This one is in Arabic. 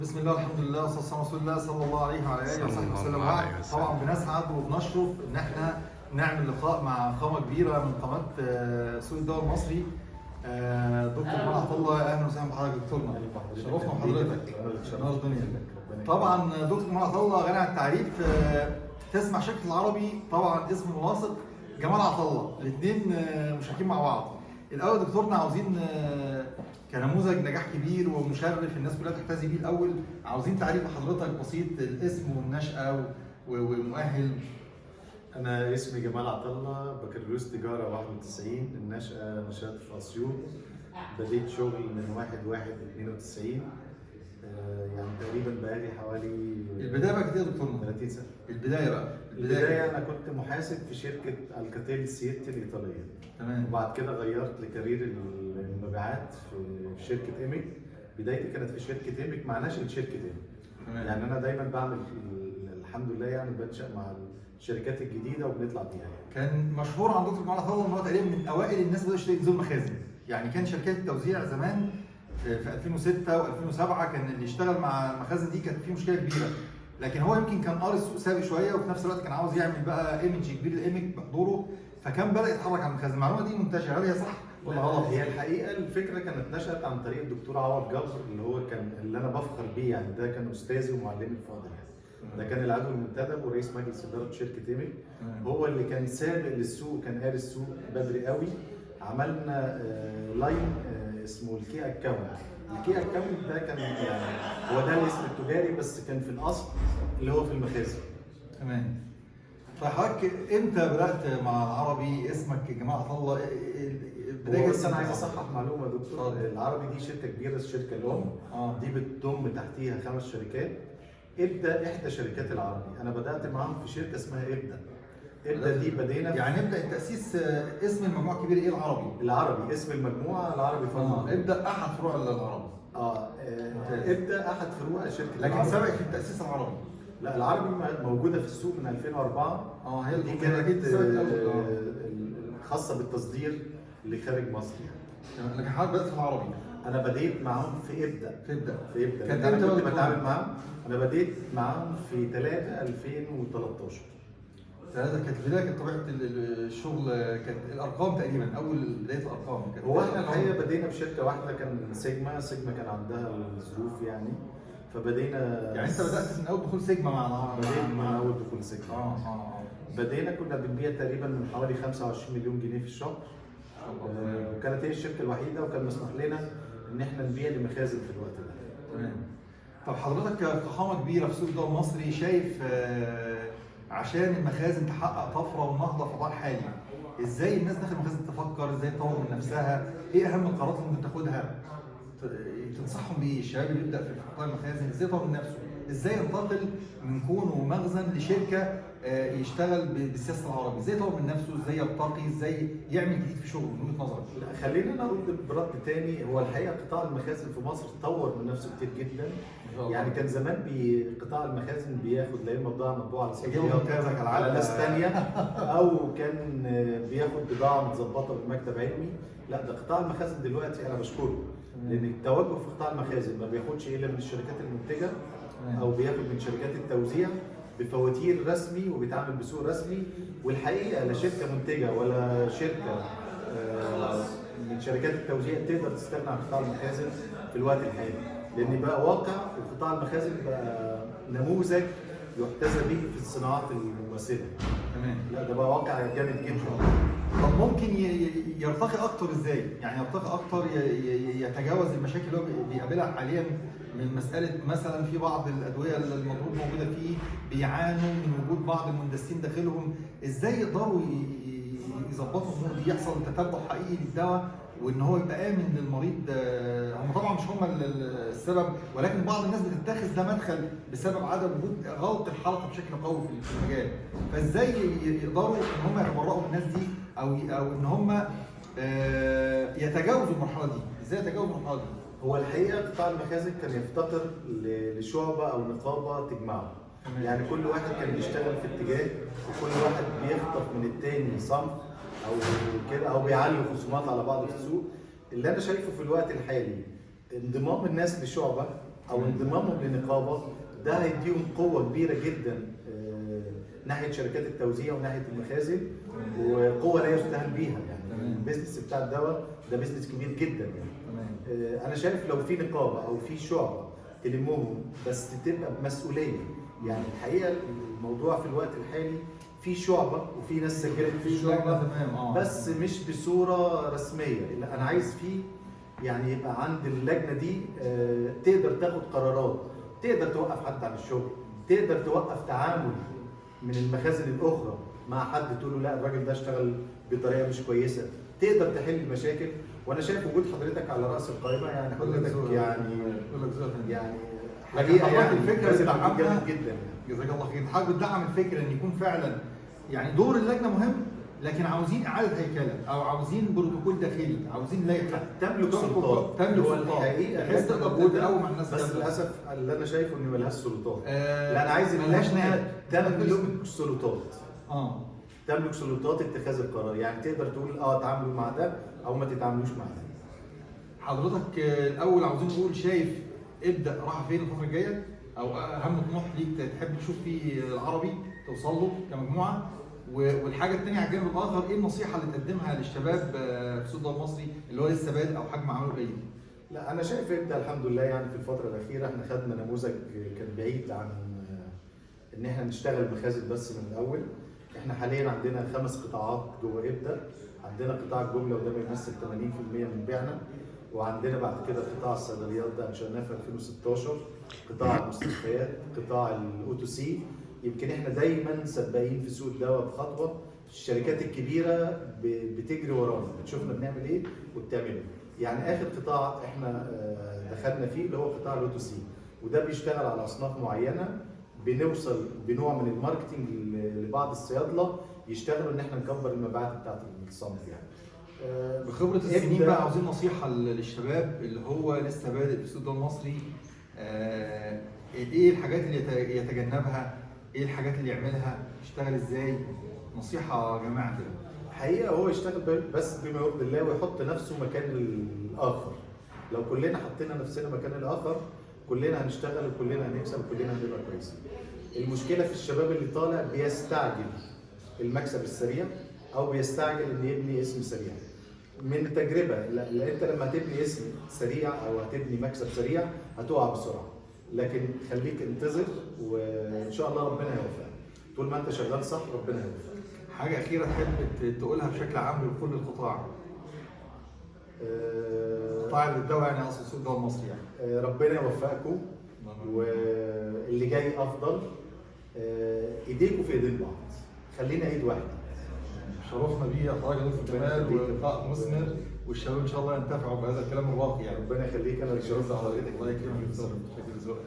بسم الله الحمد لله والصلاه والسلام على رسول الله صلى الله عليه وعلى اله وصحبه وسلم. طبعا بنسعد وبنشرف ان احنا نعمل لقاء مع قامه كبيره من قامات سوق الدواء المصري. دكتور جمال عطا الله، اهلا وسهلا بحضرتك دكتورنا. شرفنا بحضرتك، نور الدنيا. طبعا دكتور جمال عطا الله غني عن التعريف. تسمع شكل العربي طبعا اسم ملاصق جمال عطا الله، الاثنين مشاركين مع بعض. الاول دكتورنا عاوزين كنموذج نجاح كبير ومشرف الناس كلها تحتذي بيه، الاول عاوزين تعريف حضرتك بسيط، الاسم والنشأة ومؤهل. أنا اسمي جمال عطا الله، بكالوريوس تجارة 91، النشأة نشأت في أسيوط. بديت شغل من 1/1/92، يعني تقريبا بقالي حوالي البداية بقى كده يا دكتورنا؟ 30 سنة. البداية أنا كنت محاسب في شركة الكاتيل سيتي الإيطالية. تمام. وبعد كده غيرت لكارير المبيعات في شركة إيميك. بدايتي كانت في شركة إيميك مع نشأة شركة إيميك. تمام. يعني أنا دايما بعمل الحمد لله، يعني بنشأ مع الشركات الجديدة وبنطلع بيها. كان مشهور عن دكتور جمال عطا الله ان هو تقريبا من اوائل الناس اللي بدأوا ينزلوا مخازن، يعني كان شركات التوزيع زمان في 2006 و2007 كان اللي يشتغل مع المخازن دي كانت في مشكله كبيره، لكن هو يمكن كان قاري السوق سابق شويه، وفي نفس الوقت كان عاوز يعمل بقى ايمج كبير للايمج بحضوره، فكان بدا يتحرك على المخازن. المعلومه دي منتشره، هل هي صح ولا غلط؟ هي الحقيقه الفكره كانت نشأت عن طريق الدكتور عوض جبر، اللي انا بفخر بيه، يعني ده كان استاذي ومعلمي الفاضل. ده كان العضو المنتدب ورئيس مجلس اداره شركه ايميك. هو اللي كان سابق للسوق، كان قاري السوق بدري قوي. عملنا لاين اسمه الكي اكونت. الكي اكونت ده كان يعني هو ده الاسم التجاري، بس كان في الاصل اللي هو في المخازن. تمام. فحضرتك امتى بدات مع العربي؟ اسمك جمال عطا الله بدايه. بس انا عايز اصحح معلومه يا دكتور. العربي دي شركه كبيره، الشركه الام. دي بتضم تحتيها 5 شركات. ابدا احدى شركات العربي. انا بدات معاهم في شركه اسمها ابدا دي بدينا يعني نبدا التاسيس. اسم المجموعه الكبيره ايه؟ العربي اسم المجموعه العربي فارما. ابدا احد فروع العربي. ابدا احد فروع شركه لكن العربي. سبق في التاسيس العربي. لا، العربي موجوده في السوق من 2004. هي دي كانت خاصه بالتصدير اللي خارج مصر يعني. لكن حضرتك بدات في العربي. انا بديت معاهم في ابدا. كانت انا كنت بتعامل معاهم. انا بديت معاهم في 3/2013. كانت البدايه، كانت طبيعه الشغل كانت الارقام تقريبا، اول بدايه الارقام كانت. هو احنا الحقيقه بدينا بشركه واحده، كان سيجما كان عندها الظروف يعني، فبدينا. يعني انت بدات من اول دخول سيجما مع بديت من اول دخول سيجما. بدينا كنا بنبيع تقريبا من حوالي 25 مليون جنيه في الشهر. وكانت هي الشركه الوحيده، وكان مسموح لنا ان احنا نبيع لمخازن في الوقت ده. تمام. طب حضرتك كقامه كبيره في سوق الدواء المصري، شايف عشان المخازن تحقق طفره ونهضه في الوضع الحالي، ازاي الناس داخل المخازن تفكر؟ ازاي تطور من نفسها؟ ايه اهم القرارات اللي ممكن تاخدها؟ تنصحهم بايه؟ الشباب اللي بيبدا في قطاع المخازن ازاي يطور من نفسه؟ ازاي ينتقل من كونه مخزن لشركه يشتغل بالسياسه العربي؟ ازاي يطور من نفسه؟ ازاي يرتقي؟ ازاي يعمل جديد في شغله من وجهه نظرك؟ خلينا نرد برد تاني. هو الحقيقه قطاع المخازن في مصر طور من نفسه كتير جدا. يعني كان زمان قطاع المخازن بياخد لا اما بضاعه مطبوعه على صديقك على ناس ثانيه، او كان بياخد بضاعه متظبطه بمكتب علمي. لا، ده قطاع المخازن دلوقتي انا بشكره، لان التوجه في قطاع المخازن ما بياخدش الا من الشركات المنتجه، او بياخد من شركات التوزيع بفواتير رسمي، وبيتعامل بسوق رسمي. والحقيقه لا شركه منتجه ولا شركه من شركات التوزيع تقدر تستغنى عن قطاع المخازن في الوقت الحالي، لان بقى واقع وقطاع المخازن بقى نموذج يحتذى به في الصناعات المماثله. تمام. لا، ده بقى واقع جامد جدا. طب ممكن يرتقي اكتر ازاي؟ يعني يرتقي اكتر، يتجاوز المشاكل اللي هو بيقابلها حاليا من مساله مثلا في بعض الادويه اللي المضروب موجوده فيه بيعانوا من وجود بعض المندسين داخلهم، ازاي يقدروا يظبطوا الامور دي، يحصل تتبع حقيقي للدواء وان هو يبقى امن للمريض؟ هم طبعا مش هم السبب، ولكن بعض الناس بتتخذ ده مدخل بسبب عدم وجود غلط الحلقه بشكل قوي في المجال. فازاي يقدروا ان هم يتبرؤوا من الناس دي، او ان هم يتجاوزوا المرحله دي؟ ازاي يتجاوزوا المرحله دي؟ هو الحقيقه قطاع المخازن كان يفتقر لشعبه او نقابه تجمعه. يعني كل واحد كان بيشتغل في اتجاه، وكل واحد بيخطف من التاني صنف او كده، او بيعلي خصومات على بعض في السوق. اللي انا شايفه في الوقت الحالي انضمام الناس لشعبه او انضمامهم لنقابه ده هيديهم قوه كبيره جدا ناحيه شركات التوزيع وناحيه المخازن، وقوه لا يستهان بيها يعني. البيزنس بتاع الدواء ده بيزنس كبير جدا يعني. انا شايف لو في نقابه او في شعبه تلمهم بس تبقى بمسؤوليه. يعني الحقيقه الموضوع في الوقت الحالي في شعبه وفي ناس سجلت في شعبه بس مش بصوره رسميه. لا انا عايز فيه يعني يبقى عند اللجنه دي تقدر تاخد قرارات، تقدر توقف حد عن الشغل، تقدر توقف تعامل من المخازن الاخرى مع حد تقول له لا الراجل ده اشتغل بطريقه مش كويسه، تقدر تحل المشاكل. وانا شايف وجود حضرتك على راس القائمه يعني حضرتك يعني حقيقه يعني الفكره جامد جدا. جزاك الله خير. حابب تدعم الفكره ان يكون فعلا يعني دور اللجنه مهم، لكن عاوزين اعاده هيكله او عاوزين بروتوكول داخلي، عاوزين لائحه تملك سلطات. تملك سلطات بحيث تقدر تقوم على الناس. بس للاسف اللي انا شايفه ان ملهاش سلطات. لا انا عايز اللجنه تملك سلطات. تملك سلطات اتخاذ القرار، يعني تقدر تقول تعاملوا مع ده او ما تتعاملوش مع ده. حضرتك الاول عاوزين نقول شايف ابدا راح فين الفتره الجايه، او اهم طموح ليك تحب تشوف فيه العربي توصل له كمجموعه، والحاجه الثانيه على الجانب الاخر ايه النصيحه اللي تقدمها للشباب في سوق الدواء المصري اللي هو لسه بادئ او حجم عمله قليل؟ لا انا شايف ابدا الحمد لله يعني في الفتره الاخيره احنا خدنا نموذج كان بعيد عن ان احنا نشتغل مخازن بس من الاول. احنا حاليا عندنا 5 قطاعات جوه ابدا. عندنا قطاع الجمله وده بيمثل 80% من بيعنا، وعندنا بعد كده قطاع الصيدليات ده انشأناه في 2016، قطاع المستشفيات، قطاع الاو سي. يمكن احنا دايما سباقين في سوق الدواء بخطوه. الشركات الكبيره بتجري ورانا، بتشوفنا بنعمل ايه وبتعمله. يعني اخر قطاع احنا دخلنا فيه اللي هو قطاع الاو سي، وده بيشتغل على اصناف معينه. بنوصل بنوع من الماركتنج لبعض الصيادله يشتغلوا ان احنا نكبر المبيعات بتاعت الصنف يعني. بخبره السنين بقى عاوزين نصيحه للشباب اللي هو لسه بادئ في السوق الدواء المصري. ايه الحاجات اللي يتجنبها؟ ايه الحاجات اللي يعملها؟ يشتغل ازاي؟ نصيحه يا جماعه كده. الحقيقه هو يشتغل بس بما يرضي الله ويحط نفسه مكان الاخر. لو كلنا حطينا نفسنا مكان الاخر كلنا هنشتغل وكلنا هنكسب وكلنا هنبقى كويسين. المشكله في الشباب اللي طالع بيستعجل المكسب السريع او بيستعجل ان يبني اسم سريع. من تجربه لا انت لما هتبني اسم سريع او هتبني مكسب سريع هتقع بسرعه، لكن خليك انتظر وان شاء الله ربنا يوفقك. طول ما انت شغال صح ربنا يوفقك. حاجه اخيره تحب تقولها بشكل عام لكل القطاع؟ قطاع الدواء يعني اصل سوق الدواء المصري يعني. ربنا يوفقكم واللي جاي افضل. ايديكم في ايدين بعض، خلينا ايد واحده. شرفنا بيه يا حضرتك يا دكتور جمال، ولقاء مثمر، والشباب ان شاء الله ينتفعوا بهذا الكلام الواقعي يعني. ربنا يخليك. انا اللي شرفت حضرتك. الله يكرمك. شكرا لذوقك.